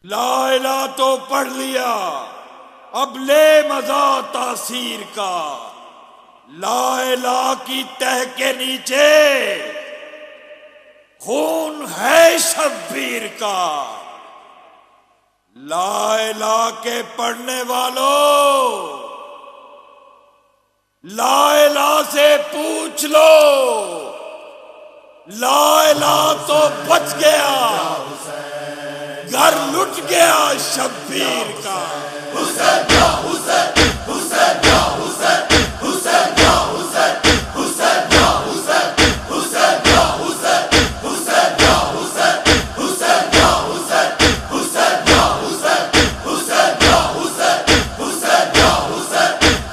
لا الہ تو پڑھ لیا، اب لے مزہ تاثیر کا، لا الہ کی تہ کے نیچے خون ہے شبیر کا۔ لا الہ کے پڑھنے والوں، لا الہ سے پوچھ لو، لا الہ تو بچ گیا، گھر لٹ گیا شبیر کا۔ حسین یا حسین، حسین یا حسین، حسین یا حسین، حسین یا حسین، حسین یا حسین، حسین یا حسین، حسین یا حسین، حسین یا حسین، حسین یا حسین، حسین یا حسین،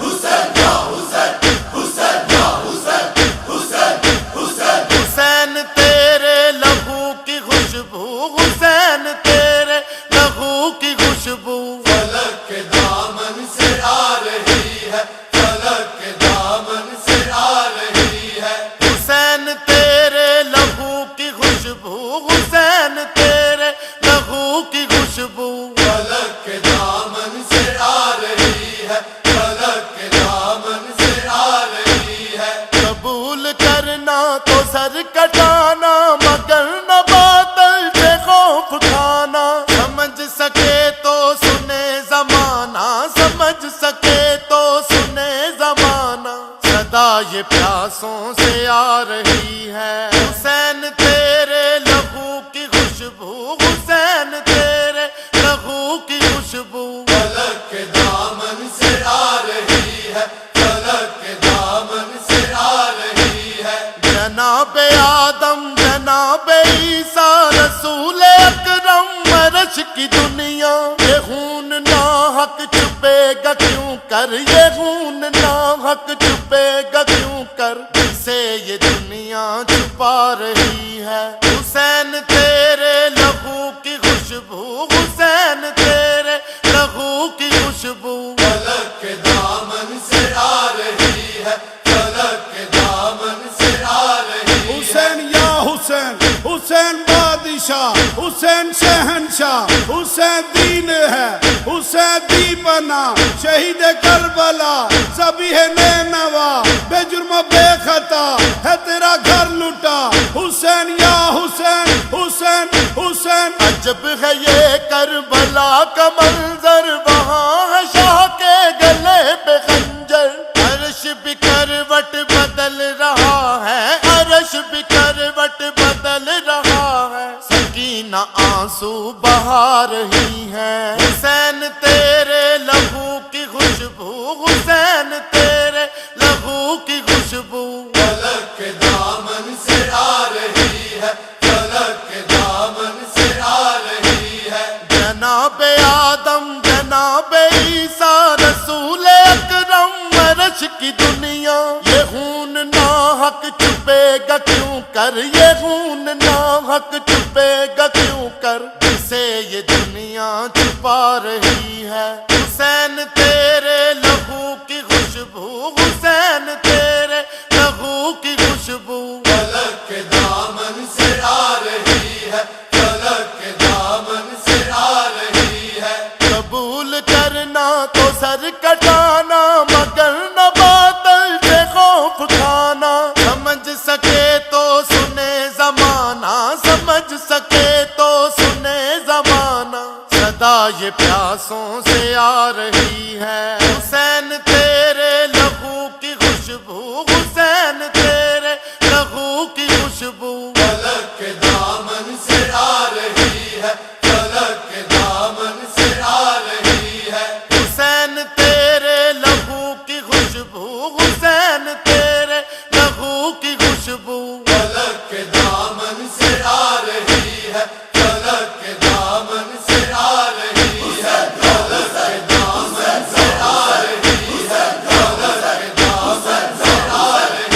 حسین یا حسین، حسین یا حسین، حسین حسین حسین تیرے لہو کی خوشبو، حسین تیرے لہو کی خوشبو فلک کے دامن سے آ رہی ہے، فلک کے دامن سے آ رہی ہے۔ حسین تیرے لہو کی خوشبو، حسین تیرے لہو کی خوشبو فلک کے دامن سے آ رہی ہے، فلک کے دامن سے آ رہی ہے۔ قبول کرنا تو سر کٹانا، مگر نہ باطل سے خوف کھانا، سمجھ سکے تو سنے زمانہ، سمجھ سکے تو سنے زمانہ، صدا یہ پیاسوں سے آ رہی ہے۔ حسین تیرے لہو کی خوشبو، حسین تیرے لہو کی خوشبو فلک کے دامن سے آ رہی ہے، فلک کے دامن سے آ رہی ہے۔ جناب آدم جناب عیسیٰ رسول اکرم عرش کی دنیا، یہ خون ناحق چھپے گا کیوں کر، یہ خون ناحق چھپے گا کیوں کر، جسے یہ دنیا چھپا رہی ہے۔ حسین تیرے لہو کی خوشبو، حسین تیرے لہو کی خوشبو فلک کے دامن سے آ رہی ہے، فلک کے دامن سے آ رہی ہے۔ حسین یا حسین، حسین بادشاہ، حسین شہنشاہ، حسین دین ہے، حسین دی بنا، شہید کربلا، ذبیح نینوا، بے جرم بے خطا ہے تیرا گھر لٹا۔ حسین یا حسین، حسین حسین عجب ہے یہ کربلا کا منظر، وہاں ہے شاہ کے گلے پہ خنجر، عرش بھی کروٹ بدل رہا ہے، عرش بھی کروٹ بدل رہا ہے، سکینہ آنسو بہا رہی ہے۔ حسین تیرے لہو کی خوشبو، حسین تیرے لہو کی خوشبو فلک کے دامن سے آ رہی ہے، فلک کے دامن سے آ رہی ہے۔ جناب آدم جناب عیسیٰ رسول اکرم عرش کی دنیا، یہ خون ناحق چھپے گا کیوں کر، یہ خون ناحق چھپے گا کیوں کر، جسے یہ دنیا چھپا رہی ہے۔ حسین تیرے لہو کی خوشبو، حسین تیرے لہو کی خوشبو فلک کے دامن سے آ رہی ہے، فلک کے دامن سے آ رہی ہے۔ قبول کرنا تو سر کٹانا، مگر نہ باطل سے خوف کھانا، سمجھ سکے تو سنے زمانہ، سمجھ سکے تو سنے زمانہ، صدا یہ پیاسوں سے آ رہی ہے۔ حسین تیرے لہو کی خوشبو، حسین تیرے لہو کی خوشبو فلک کے دامن سے آ رہی ہے، فلک کے دامن سے آ رہی ہے۔ حسین تیرے لہو کی خوشبو، حسین تیرے لہو کی خوشبو فلک کے دامن سے آ رہی ہے، فلک کے دامن سے آ رہی ہے، فلک کے دامن سے آ رہی ہے، فلک کے دامن سے آ رہی ہے۔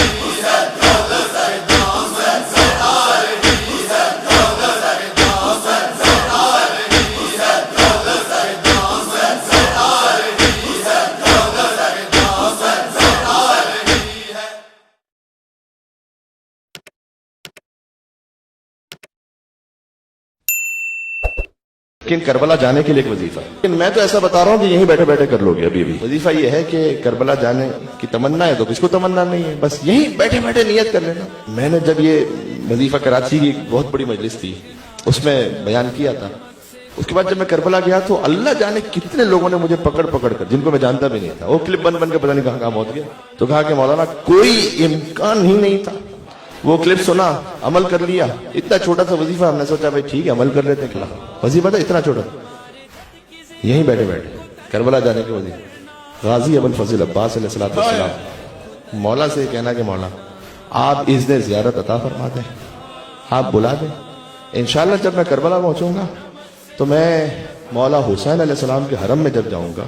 لیکن کربلا جانے کے لیے ایک وظیفہ ہے. لیکن میں تو ایسا بتا رہا ہوں کہ یہیں بیٹھے بیٹھے کر لو گے. ابھی بھی وظیفہ یہ ہے کہ کربلا جانے کی تمنا ہے تو کس کو تمنا نہیں ہے, بس یہیں بیٹھے بیٹھے نیت کر لینا. میں نے جب یہ وظیفہ کراچی کی ایک بہت بڑی مجلس تھی اس میں بیان کیا تھا, اس کے بعد جب میں کربلا گیا تو اللہ جانے کتنے لوگوں نے مجھے پکڑ پکڑ کر, جن کو میں جانتا بھی نہیں تھا, وہ کلپ بن کے پتہ نہیں کہاں پہنچ گیا. تو کہا کہ مولانا کوئی امکان ہی نہیں تھا. وہ کلپ سنا, عمل کر لیا. اتنا چھوٹا سا وظیفہ, ہم نے سوچا بھائی ٹھیک ہے عمل کر لیتے ہیں. وظیفہ تھا اتنا چھوٹا, یہیں بیٹھے بیٹھے کربلا جانے کے وظیفہ. غازی ابو الفضل عباس علیہ السلام مولا سے کہنا کہ مولا آپ اذن زیارت عطا فرما دیں, آپ بلا دیں. انشاءاللہ جب میں کربلا پہنچوں گا تو میں مولا حسین علیہ السلام کے حرم میں جب جاؤں گا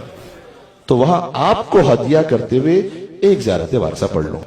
تو وہاں آپ کو ہدیہ کرتے ہوئے ایک زیارت وارثہ پڑھ لوں.